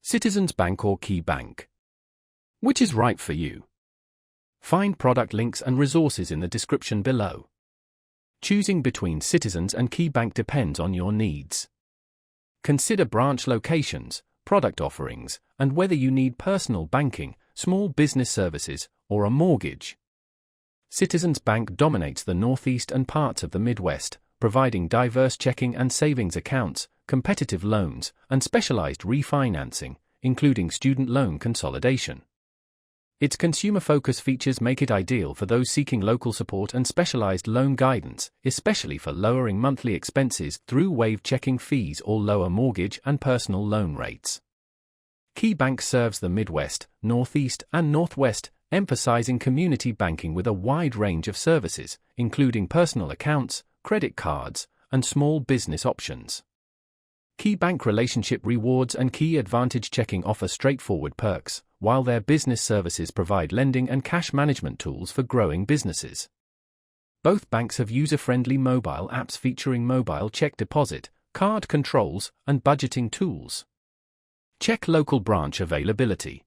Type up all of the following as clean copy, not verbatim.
Citizens Bank or KeyBank? Which is right for you? Find product links and resources in the description below. Choosing between Citizens and KeyBank depends on your needs. Consider branch locations, product offerings, and whether you need personal banking, small business services, or a mortgage. Citizens Bank dominates the Northeast and parts of the Midwest, providing diverse checking and savings accounts, competitive loans, and specialized refinancing, including student loan consolidation. Its consumer-focused features make it ideal for those seeking local support and specialized loan guidance, especially for lowering monthly expenses through waived checking fees or lower mortgage and personal loan rates. KeyBank serves the Midwest, Northeast, and Northwest, emphasizing community banking with a wide range of services, including personal accounts, credit cards, and small business options. KeyBank Relationship Rewards and Key Advantage Checking offer straightforward perks, while their business services provide lending and cash management tools for growing businesses. Both banks have user-friendly mobile apps featuring mobile check deposit, card controls, and budgeting tools. Check local branch availability.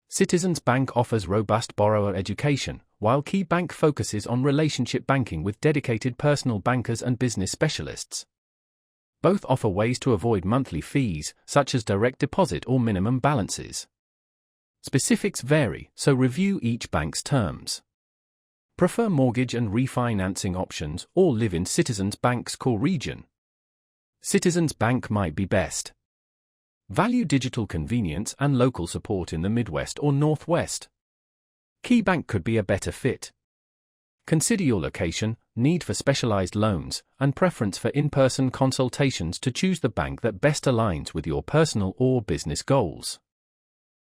Citizens Bank offers robust borrower education, while KeyBank focuses on relationship banking with dedicated personal bankers and business specialists. Both offer ways to avoid monthly fees, such as direct deposit or minimum balances. Specifics vary, so review each bank's terms. Prefer mortgage and refinancing options or live in Citizens Bank's core region? Citizens Bank might be best. Value digital convenience and local support in the Midwest or Northwest? KeyBank could be a better fit. Consider your location, need for specialized loans, and preference for in-person consultations to choose the bank that best aligns with your personal or business goals.